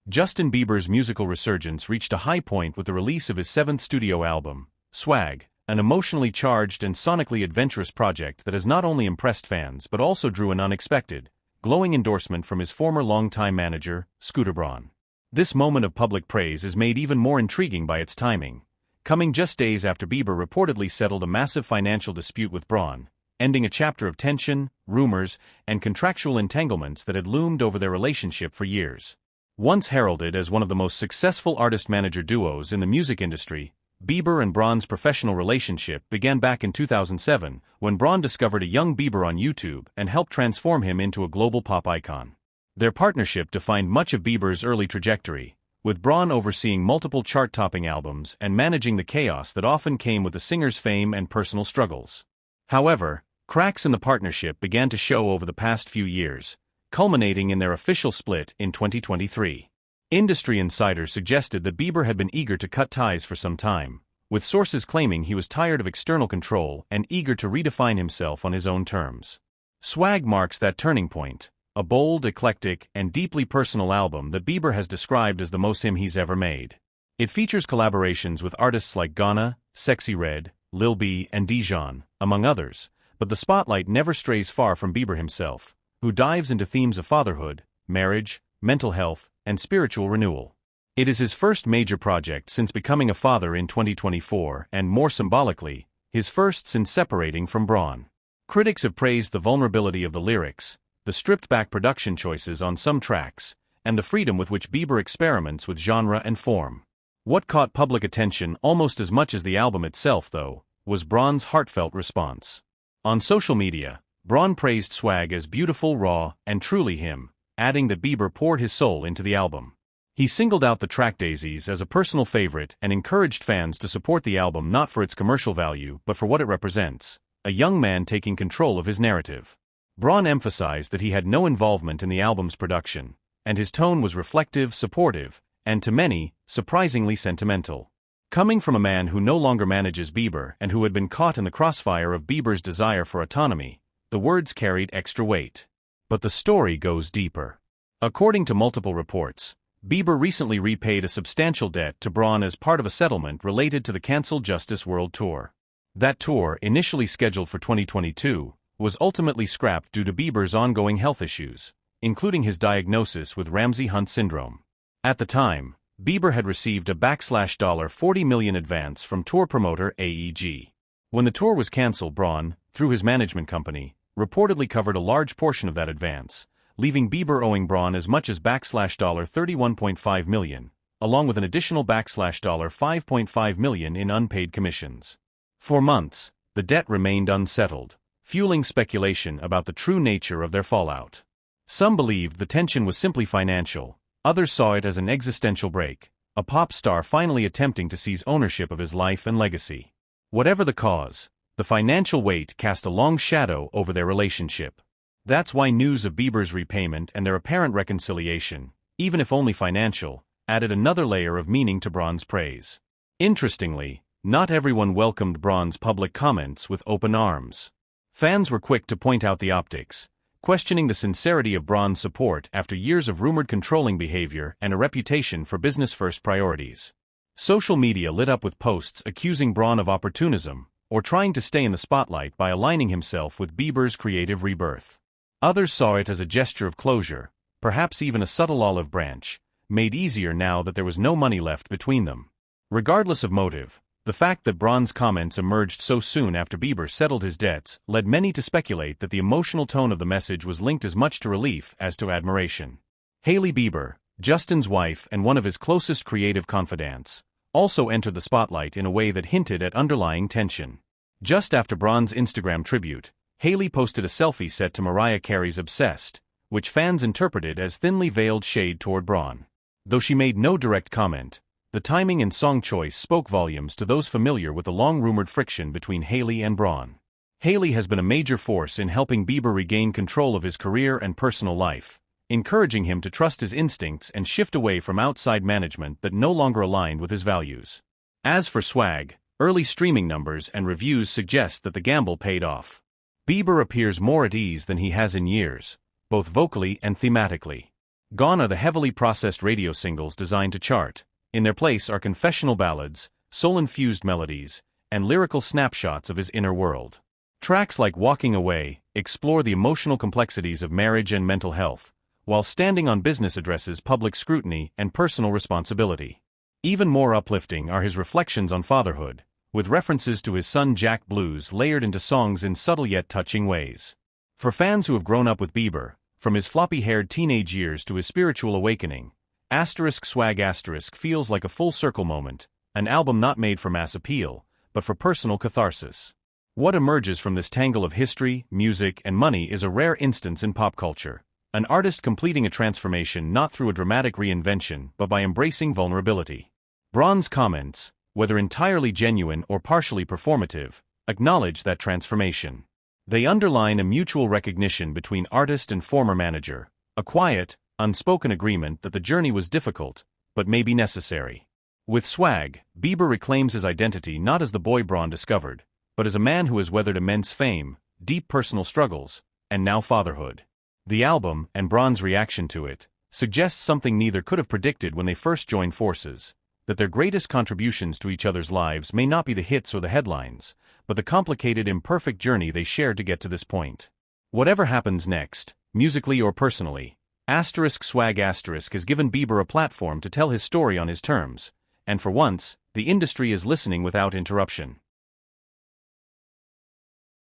Justin Bieber's musical resurgence reached a high point with the release of his seventh studio album, Swag, an emotionally charged and sonically adventurous project that has not only impressed fans but also drew an unexpected, glowing endorsement from his former longtime manager, Braun. This moment of public praise is made even more intriguing by its timing, coming just days after Bieber reportedly settled a massive financial dispute with Braun, ending a chapter of tension, rumors, and contractual entanglements that had loomed over their relationship for years. Once heralded as one of the most successful artist-manager duos in the music industry, Bieber and Braun's professional relationship began back in 2007 when Braun discovered a young Bieber on YouTube and helped transform him into a global pop icon. Their partnership defined much of Bieber's early trajectory, with Braun overseeing multiple chart-topping albums and managing the chaos that often came with the singer's fame and personal struggles. However, cracks in the partnership began to show over the past few years, culminating in their official split in 2023. Industry insiders suggested that Bieber had been eager to cut ties for some time, with sources claiming he was tired of external control and eager to redefine himself on his own terms. Swag marks that turning point, a bold, eclectic, and deeply personal album that Bieber has described as the most him he's ever made. It features collaborations with artists like Ghana, Sexy Red, Lil B, and Dijon, among others, but the spotlight never strays far from Bieber himself, who dives into themes of fatherhood, marriage, mental health, and spiritual renewal. It is his first major project since becoming a father in 2024 and, more symbolically, his first since separating from Braun. Critics have praised the vulnerability of the lyrics, the stripped-back production choices on some tracks, and the freedom with which Bieber experiments with genre and form. What caught public attention almost as much as the album itself, though, was Braun's heartfelt response. On social media, Braun praised Swag as beautiful, raw, and truly him, adding that Bieber poured his soul into the album. He singled out the track Daisies as a personal favorite and encouraged fans to support the album not for its commercial value but for what it represents, a young man taking control of his narrative. Braun emphasized that he had no involvement in the album's production, and his tone was reflective, supportive, and to many, surprisingly sentimental. Coming from a man who no longer manages Bieber and who had been caught in the crossfire of Bieber's desire for autonomy, the words carried extra weight. But the story goes deeper. According to multiple reports, Bieber recently repaid a substantial debt to Braun as part of a settlement related to the cancelled Justice World Tour. That tour, initially scheduled for 2022, was ultimately scrapped due to Bieber's ongoing health issues, including his diagnosis with Ramsay-Hunt syndrome. At the time, Bieber had received a $40 million advance from tour promoter AEG. When the tour was cancelled, Braun, through his management company, reportedly covered a large portion of that advance, leaving Bieber owing Braun as much as $31.5 million, along with an additional $5.5 million in unpaid commissions. For months, the debt remained unsettled, fueling speculation about the true nature of their fallout. Some believed the tension was simply financial, others saw it as an existential break, a pop star finally attempting to seize ownership of his life and legacy. Whatever the cause, the financial weight cast a long shadow over their relationship. That's why news of Bieber's repayment and their apparent reconciliation, even if only financial, added another layer of meaning to Braun's praise. Interestingly, not everyone welcomed Braun's public comments with open arms. Fans were quick to point out the optics, questioning the sincerity of Braun's support after years of rumored controlling behavior and a reputation for business-first priorities. Social media lit up with posts accusing Braun of opportunism, or trying to stay in the spotlight by aligning himself with Bieber's creative rebirth. Others saw it as a gesture of closure, perhaps even a subtle olive branch, made easier now that there was no money left between them. Regardless of motive, the fact that Braun's comments emerged so soon after Bieber settled his debts led many to speculate that the emotional tone of the message was linked as much to relief as to admiration. Hailey Bieber, Justin's wife and one of his closest creative confidants, also entered the spotlight in a way that hinted at underlying tension. Just after Braun's Instagram tribute, Hailey posted a selfie set to Mariah Carey's Obsessed, which fans interpreted as thinly veiled shade toward Braun. Though she made no direct comment, the timing and song choice spoke volumes to those familiar with the long-rumored friction between Hailey and Braun. Hailey has been a major force in helping Bieber regain control of his career and personal life, encouraging him to trust his instincts and shift away from outside management that no longer aligned with his values. As for Swag, early streaming numbers and reviews suggest that the gamble paid off. Bieber appears more at ease than he has in years, both vocally and thematically. Gone are the heavily processed radio singles designed to chart. In their place are confessional ballads, soul-infused melodies, and lyrical snapshots of his inner world. Tracks like Walking Away explore the emotional complexities of marriage and mental health, while Standing on Business addresses public scrutiny and personal responsibility. Even more uplifting are his reflections on fatherhood, with references to his son Jack Blues layered into songs in subtle yet touching ways. For fans who have grown up with Bieber, from his floppy-haired teenage years to his spiritual awakening, *Swag* feels like a full-circle moment, an album not made for mass appeal, but for personal catharsis. What emerges from this tangle of history, music, and money is a rare instance in pop culture. An artist completing a transformation not through a dramatic reinvention but by embracing vulnerability. Braun's comments, whether entirely genuine or partially performative, acknowledge that transformation. They underline a mutual recognition between artist and former manager, a quiet, unspoken agreement that the journey was difficult, but maybe necessary. With Swag, Bieber reclaims his identity not as the boy Braun discovered, but as a man who has weathered immense fame, deep personal struggles, and now fatherhood. The album, and Braun's reaction to it, suggests something neither could have predicted when they first joined forces, that their greatest contributions to each other's lives may not be the hits or the headlines, but the complicated, imperfect journey they shared to get to this point. Whatever happens next, musically or personally, *Swag* has given Bieber a platform to tell his story on his terms, and for once, the industry is listening without interruption.